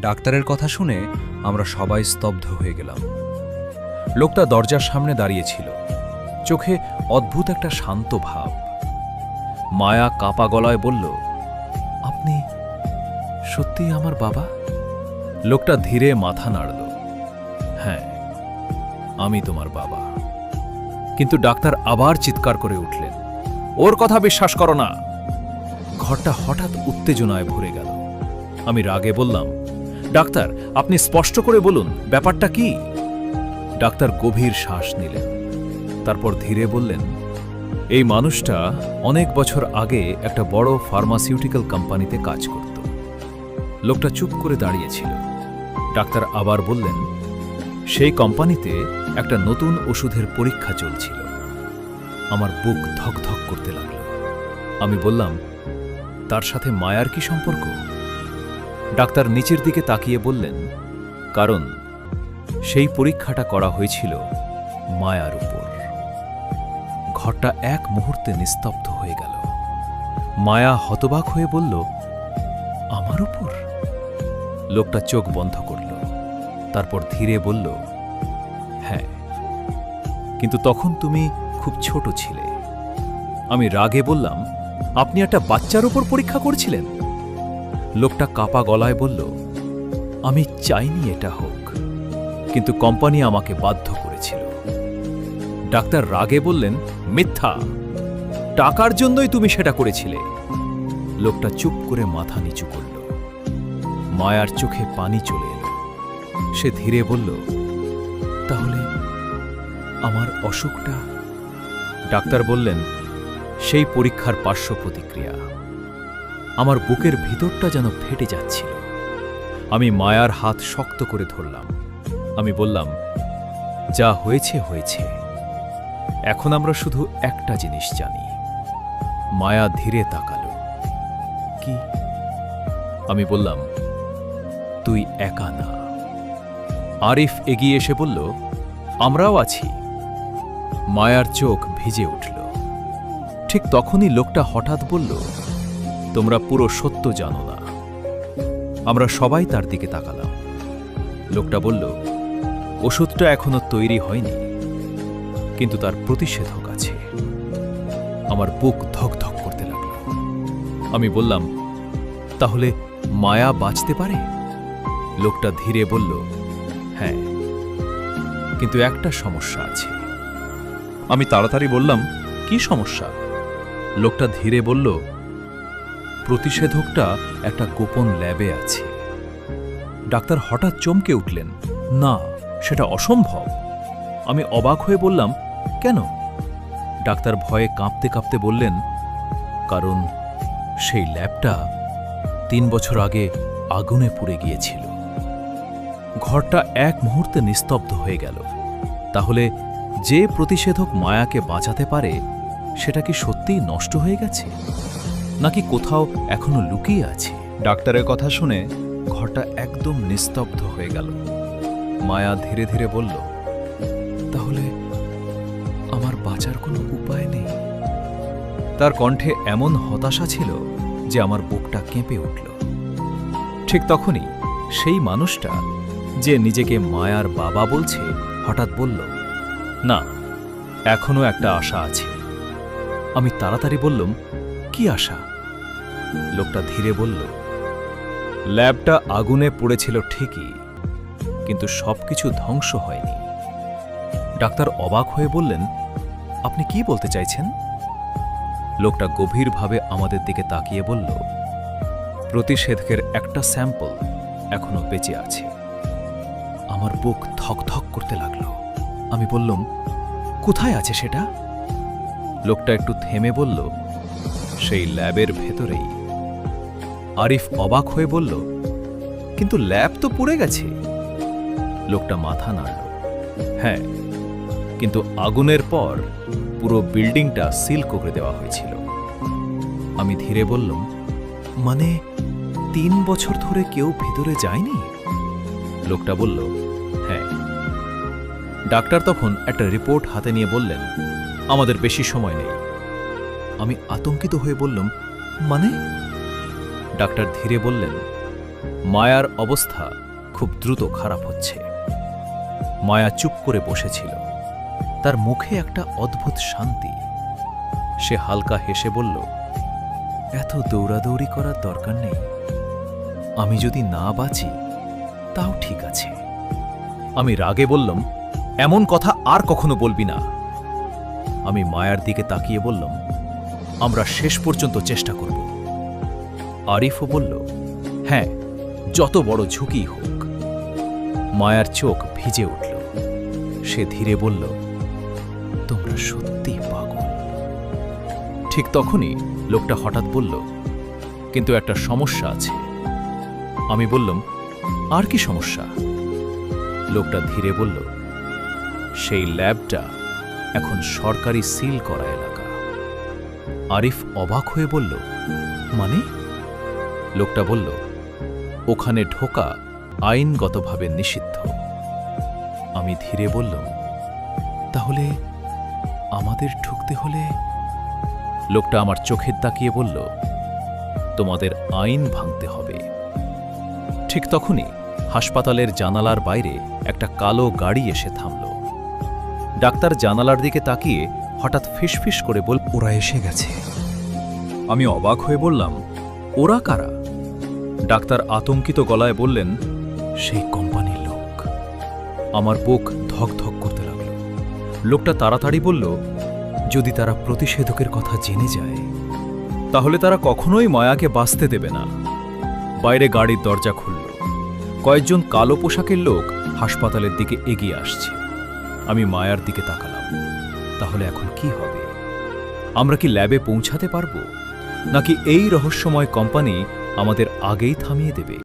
ডাক্তারের কথা শুনে আমরা সবাই স্তব্ধ হয়ে গেলাম। লোকটা দরজার সামনে দাঁড়িয়েছিল, চোখে অদ্ভুত একটা শান্ত ভাব। মায়া কাঁপা গলায় বলল, আপনি সত্যিই আমার বাবা? লোকটা ধীরে মাথা নাড়ল। হ্যাঁ, আমি তোমার বাবা। কিন্তু ডাক্তার আবার চিৎকার করে উঠলেন, ওর কথা বিশ্বাস করো না। ঘরটা হঠাৎ উত্তেজনায় ভরে গেল। আমি রাগে বললাম, ডাক্তার, আপনি স্পষ্ট করে বলুন, ব্যাপারটা কি? ডাক্তার গভীর শ্বাস নিলেন, তারপর ধীরে বললেন, এই মানুষটা অনেক বছর আগে একটা বড় ফার্মাসিউটিক্যাল কোম্পানিতে কাজ করত। লোকটা চুপ করে দাঁড়িয়েছিল। ডাক্তার আবার বললেন, সেই কোম্পানিতে একটা নতুন ওষুধের পরীক্ষা চলছিল। আমার বুক ধকধক করতে লাগল। আমি বললাম, তার সাথে মায়ার কি সম্পর্ক? ডাক্তার নিচের দিকে তাকিয়ে বললেন, কারণ সেই পরীক্ষাটা করা হয়েছিল মায়ার উপর। ঘরটা এক মুহূর্তে নিস্তব্ধ হয়ে গেল। মায়া হতবাক হয়ে বলল, আমার উপর? লোকটা চোখ বন্ধ করল, তারপর ধীরে বলল, হ্যাঁ, কিন্তু তখন তুমি খুব ছোট ছিলে। আমি রাগে বললাম, আপনি একটা বাচ্চার উপর পরীক্ষা করছিলেন? লোকটা কাঁপা গলায় বলল, আমি চাইনি এটা হোক, কিন্তু কোম্পানি আমাকে বাধ্য করেছিল। ডাক্তার রাগে বললেন, মিথ্যা, টাকার জন্যই তুমি সেটা করেছিলে। লোকটা চুপ করে মাথা নিচু করল। মায়ার চোখে পানি চলে এলো। সে ধীরে বলল, তাহলে আমার অসুখটা? ডাক্তার বললেন, সেই পরীক্ষার পার্শ্ব প্রতিক্রিয়া। আমার বুকের ভিতরটা যেন ফেটে যাচ্ছিল। আমি মায়ার হাত শক্ত করে ধরলাম। আমি বললাম, যা হয়েছে হয়েছে, এখন আমরা শুধু একটা জিনিস জানি। মায়া ধীরে তাকালো। কি? আমি বললাম, তুই একা না। আরিফ এগিয়ে এসে বলল, আমরাও আছি। মায়ার চোখ ভিজে উঠল। ঠিক তখনই লোকটা হঠাৎ বলল, তোমরা পুরো সত্য জানো না। আমরা সবাই তার দিকে তাকালাম। লোকটা বলল, ওষুধটা এখনো তৈরি হয়নি, কিন্তু তার প্রতিষেধক আছে। আমার বুক ধকধক করতে লাগল। আমি বললাম, তাহলে মায়া বাঁচতে পারে? লোকটা ধীরে বলল, হ্যাঁ, কিন্তু একটা সমস্যা আছে। আমি তাড়াতাড়ি বললাম, কি সমস্যা? লোকটা ধীরে বলল, প্রতিষেধকটা একটা গোপন ল্যাবে আছে। ডাক্তার হঠাৎ চমকে উঠলেন, না, সেটা অসম্ভব। আমি অবাক হয়ে বললাম, কেন? ডাক্তার ভয়ে কাঁপতে কাঁপতে বললেন, কারণ সেই ল্যাবটা 3 বছর আগে আগুনে পুড়ে গিয়েছিল। ঘরটা এক মুহূর্তে নিস্তব্ধ হয়ে গেল। তাহলে যে প্রতিষেধক মায়াকে বাঁচাতে পারে, সেটা কি সত্যিই নষ্ট হয়ে গেছে, নাকি কোথাও এখনো লুকিয়ে আছে? ডাক্তারের কথা শুনে ঘরটা একদম নিস্তব্ধ হয়ে গেল। মায়া ধীরে ধীরে বলল, তাহলে আমার বাঁচার কোনো উপায় নেই? তার কণ্ঠে এমন হতাশা ছিল যে আমার বুকটা কেঁপে উঠল। ঠিক তখনই সেই মানুষটা, যে নিজেকে মায়ার বাবা বলছে, হঠাৎ বলল, না, এখনো একটা আশা আছে। আমি তাড়াতাড়ি বললাম, কি আশা? লোকটা ধীরে বলল, ল্যাবটা আগুনে পড়েছিল ঠিকই, কিন্তু সবকিছু ধ্বংস হয়নি। ডাক্তার অবাক হয়ে বললেন, আপনি কি বলতে চাইছেন? লোকটা গভীরভাবে আমাদের দিকে তাকিয়ে বলল, প্রতিষেধকের একটা স্যাম্পল এখনো বেঁচে আছে। আমার বুক ধকধক করতে লাগল। আমি বললাম, কোথায় আছে সেটা? লোকটা একটু থেমে বলল, সেই ল্যাবের ভেতরেই। আরিফ অবাক হয়ে বলল, কিন্তু ল্যাব তো পুড়ে গেছে। লোকটা মাথা নাড়ল। হ্যাঁ, কিন্তু আগুনের পর পুরো বিল্ডিংটা সিল করে দেওয়া হয়েছিল। আমি ধীরে বললাম, মানে 3 বছর ধরে কেউ ভিতরে যায়নি? লোকটা বলল, হ্যাঁ। ডাক্তার তখন একটা রিপোর্ট হাতে নিয়ে বললেন, আমাদের বেশি সময় নেই। আমি আতঙ্কিত হয়ে বললাম, মানে? ডাক্তার ধীরে বললেন, মায়ার অবস্থা খুব দ্রুত খারাপ হচ্ছে। মায়া চুপ করে বসেছিল, তার মুখে একটা অদ্ভুত শান্তি। সে হালকা হেসে বলল, এত দৌড়াদৌড়ি করার দরকার নেই। আমি যদি না বাঁচি তাও ঠিক আছে। আমি রাগে বললাম, এমন কথা আর কখনো বলবি না। আমি মায়ার দিকে তাকিয়ে বললাম, আমরা শেষ পর্যন্ত চেষ্টা করব। আরিফও বলল, হ্যাঁ, যত বড় ঝুঁকি হোক। মায়ার চোখ ভিজে উঠল। সে ধীরে বলল, তোমরা সত্যি পাগল। ঠিক তখনই লোকটা হঠাৎ বলল, কিন্তু একটা সমস্যা আছে। আমি বললাম, আর কি সমস্যা? লোকটা ধীরে বলল, সেই ল্যাবটা এখন সরকারি সিল করা এলাকা। আরিফ অবাক হয়ে বলল, মানে? লোকটা বলল, ওখানে ঢোকা আইনগতভাবে নিষিদ্ধ। আমি ধীরে বললাম, তাহলে আমাদের ঢুকতে হলে? লোকটা আমার চোখের তাকিয়ে বলল, তোমাদের আইন ভাঙতে হবে। ঠিক তখনই হাসপাতালের জানালার বাইরে একটা কালো গাড়ি এসে থামল। ডাক্তার জানালার দিকে তাকিয়ে হঠাৎ ফিসফিস করে বলল, ওরা এসে গেছে। আমি অবাক হয়ে বললাম, ওরা কারা? ডাক্তার আতঙ্কিত গলায় বললেন, সেই কোম্পানির লোক। আমার বুক ধক ধক করতে লাগল। লোকটা তাড়াতাড়ি বলল, যদি তারা প্রতিষেধকের কথা জেনে যায় তাহলে তারা কখনোই মায়াকে বাঁচতে দেবে না। বাইরে গাড়ির দরজা খুলল। কয়েকজন কালো পোশাকের লোক হাসপাতালের দিকে এগিয়ে আসছে। আমি মায়ার দিকে তাকালাম। তাহলে এখন কি হবে? আমরা কি ল্যাবে পৌঁছাতে পারব, নাকি এই রহস্যময় কোম্পানি আমাদের আগেই থামিয়ে দেবে?